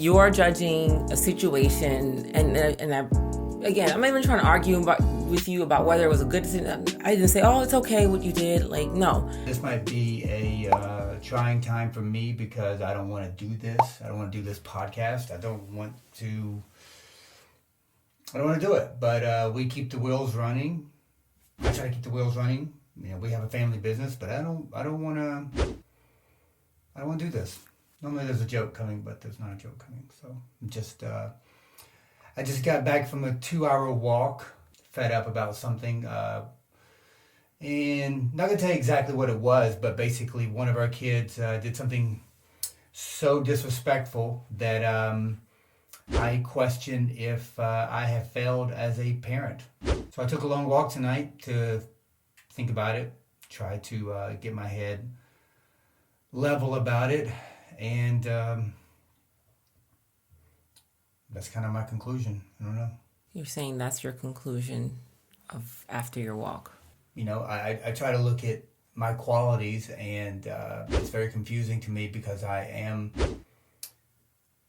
You are judging a situation, and again, I'm not even trying to argue with you about whether it was a good decision. I didn't say, oh, it's okay what you did. Like, no. This might be a trying time for me because I don't want to do this. I don't want to do this podcast. I don't want to do it. But we keep the wheels running. I try to keep the wheels running. You know, we have a family business, but I don't want to do this. Normally there's a joke coming, but there's not a joke coming. So I just got back from a 2-hour walk, fed up about something. And not going to tell you exactly what it was, but basically one of our kids did something so disrespectful that I question if I have failed as a parent. So I took a long walk tonight to think about it, try to get my head level about it. And that's kind of my conclusion. I don't know. You're saying that's your conclusion of after your walk? You know, I try to look at my qualities, and it's very confusing to me because I am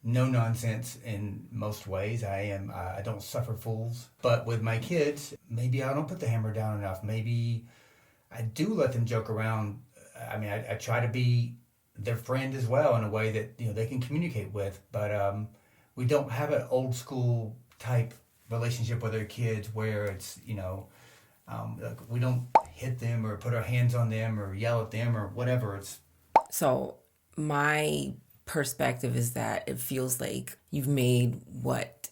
no nonsense in most ways. I don't suffer fools. But with my kids, maybe I don't put the hammer down enough. Maybe I do let them joke around. I mean, I try to be their friend as well in a way that, you know, they can communicate with. But we don't have an old school type relationship with our kids where it's, you know, like we don't hit them or put our hands on them or yell at them or whatever. So my perspective is that it feels like you've made what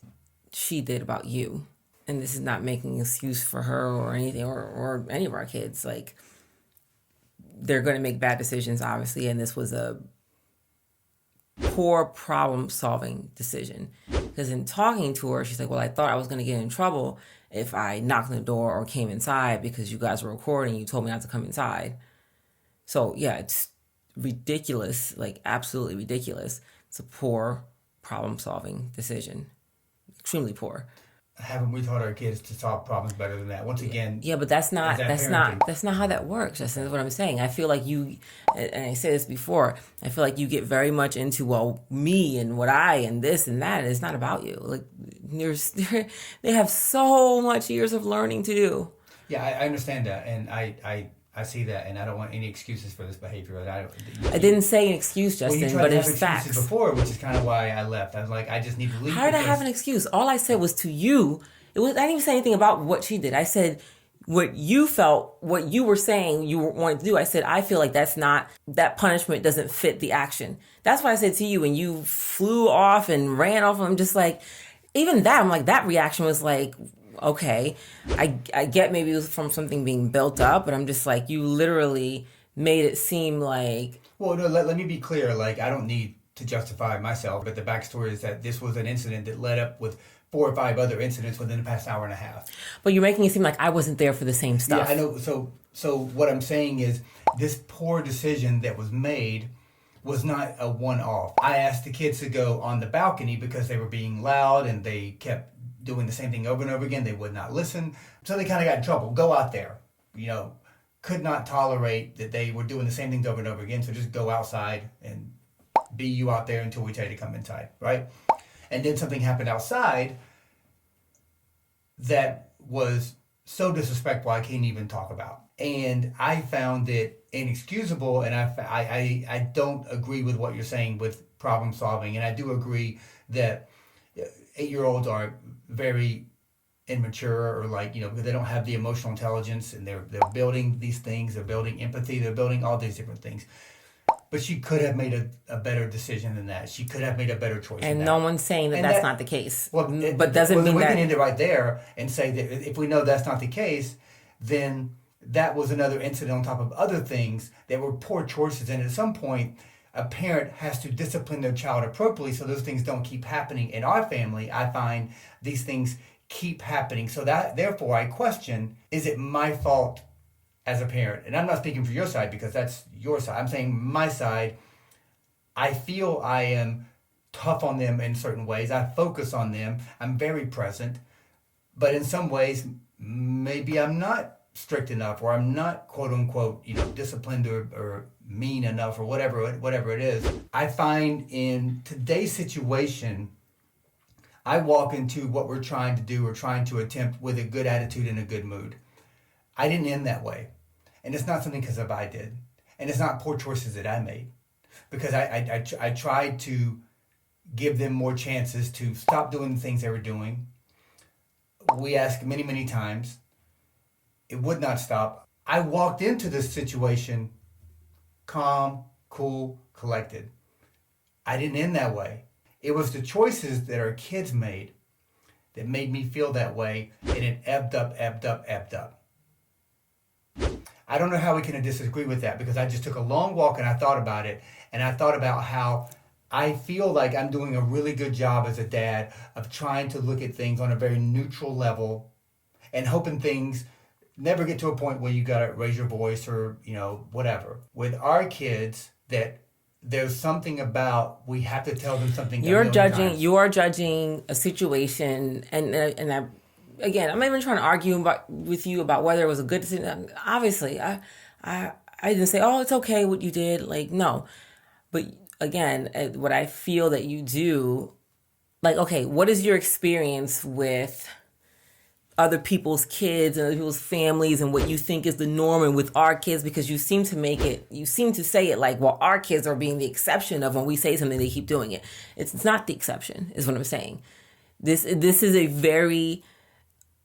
she did about you. And this is not making an excuse for her or anything, or any of our kids. Like, they're going to make bad decisions, obviously, and this was a poor problem-solving decision. Because in talking to her, she's like, well, I thought I was going to get in trouble if I knocked on the door or came inside because you guys were recording. You told me not to come inside. So, yeah, it's ridiculous, like absolutely ridiculous. It's a poor problem-solving decision. Extremely poor. Haven't we taught our kids to solve problems better than that? Once again, yeah, but that's not how that works. That's what I'm saying. I feel like you, and I said this before, I feel like you get very much into, well, me and what I and this and that, and it's not about you. Like, they have so much years of learning to do. Yeah, I understand that, and I see that, and I don't want any excuses for this behavior. I didn't say an excuse, Justin, but it's facts. Before, which is kind of why I left. I was like, I just need to leave. How did I have an excuse? All I said was to you. I didn't even say anything about what she did. I said what you felt, what you were saying you wanted to do. I said, I feel like that punishment doesn't fit the action. That's what I said to you, and you flew off and ran off. I'm just like, even that, I'm like, that reaction was like, okay, I get maybe it was from something being built up, but I'm just like, you literally made it seem like... Well, no, let me be clear. Like, I don't need to justify myself, but the backstory is that this was an incident that led up with 4 or 5 other incidents within the past hour and a half. But you're making it seem like I wasn't there for the same stuff. Yeah, I know. So what I'm saying is this poor decision that was made was not a one-off. I asked the kids to go on the balcony because they were being loud and they kept doing the same thing over and over again. They would not listen. So they kind of got in trouble. Go out there. You know, could not tolerate that they were doing the same things over and over again. So just go outside and be you out there until we tell you to come inside, right? And then something happened outside that was so disrespectful I can't even talk about. And I found it inexcusable, and I don't agree with what you're saying with problem solving. And I do agree that 8-year-olds are very immature, or like, you know, because they don't have the emotional intelligence, and they're building these things, they're building empathy, they're building all these different things. But she could have made a better decision than that. She could have made a better choice. And no one's saying that's not the case. Well, but doesn't mean we that... can end it right there and say that if we know that's not the case, then that was another incident on top of other things that were poor choices. And at some point, a parent has to discipline their child appropriately so those things don't keep happening. In our family, I find these things keep happening. So that, therefore, I question, is it my fault as a parent? And I'm not speaking for your side because that's your side. I'm saying my side. I feel I am tough on them in certain ways. I focus on them. I'm very present. But in some ways, maybe I'm not strict enough, or I'm not, quote unquote, you know, disciplined or mean enough or whatever it is. I find in today's situation, I walk into what we're trying to do or trying to attempt with a good attitude and a good mood. I didn't end that way. And it's not something because of I did. And it's not poor choices that I made. Because I tried to give them more chances to stop doing the things they were doing. We asked many, many times. It would not stop. I walked into this situation calm, cool, collected. I didn't end that way. It was the choices that our kids made that made me feel that way, and it ebbed up. I don't know how we can disagree with that, because I just took a long walk and I thought about it, and I thought about how I feel like I'm doing a really good job as a dad of trying to look at things on a very neutral level and hoping things never get to a point where you gotta raise your voice or, whatever. With our kids, that there's something about we have to tell them something. You are judging a situation, and again, I'm not even trying to argue with you about whether it was a good decision. Obviously, I didn't say, oh, it's okay what you did. Like, no. But again, what I feel that you do, like, okay, what is your experience with other people's kids and other people's families and what you think is the norm and with our kids? Because you seem to say it like, well, our kids are being the exception of when we say something, they keep doing it. It's not the exception, is what I'm saying. This is a very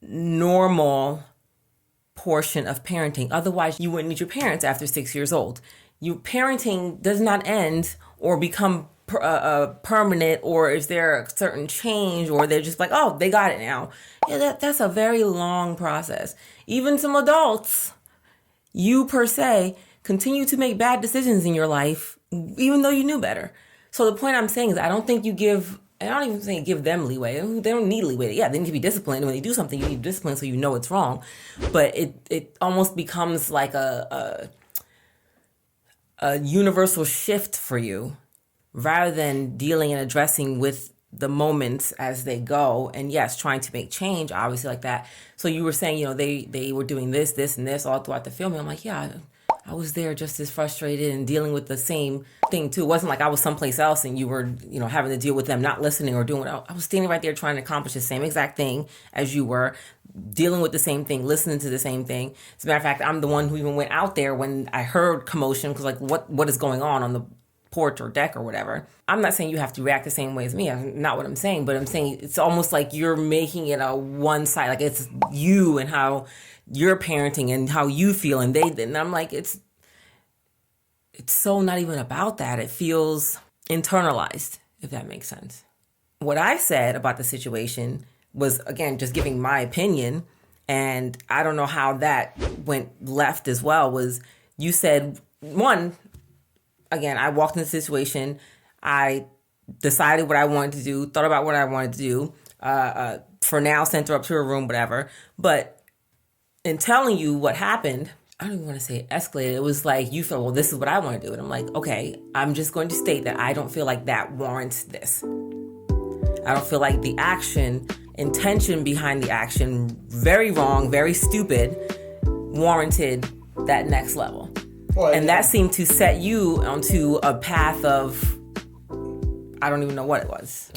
normal portion of parenting. Otherwise, you wouldn't need your parents after 6 years old. Your parenting does not end or become permanent, or is there a certain change, or they're just like, oh, they got it now. Yeah, that's a very long process. Even some adults, you per se, continue to make bad decisions in your life, even though you knew better. So the point I'm saying is I don't even think give them leeway. They don't need leeway. Yeah, they need to be disciplined. When they do something, you need discipline so you know it's wrong. But it almost becomes like a universal shift for you, rather than dealing and addressing with the moments as they go. And yes, trying to make change, obviously, like that. So you were saying, they were doing this, and this all throughout the film. And I'm like, yeah, I was there just as frustrated and dealing with the same thing too. It wasn't like I was someplace else and you were, having to deal with them not listening or doing what I was standing right there trying to accomplish the same exact thing as you were, dealing with the same thing, listening to the same thing. As a matter of fact, I'm the one who even went out there when I heard commotion, because like, what is going on the porch or deck or whatever. I'm not saying you have to react the same way as me. That's not what I'm saying, but I'm saying it's almost like you're making it a one side, like it's you and how you're parenting and how you feel, and I'm like, it's so not even about that. It feels internalized, if that makes sense. What I said about the situation was, again, just giving my opinion, and I don't know how that went left as well, was you said, one, again, I walked in the situation, I decided what I wanted to do, thought about what I wanted to do, for now, sent her up to her room, whatever. But in telling you what happened, I don't even want to say it escalated. It was like, you feel, well, this is what I want to do. And I'm like, okay, I'm just going to state that I don't feel like that warrants this. I don't feel like the intention behind the action, very wrong, very stupid, warranted that next level. Well, and that seemed to set you onto a path of, I don't even know what it was.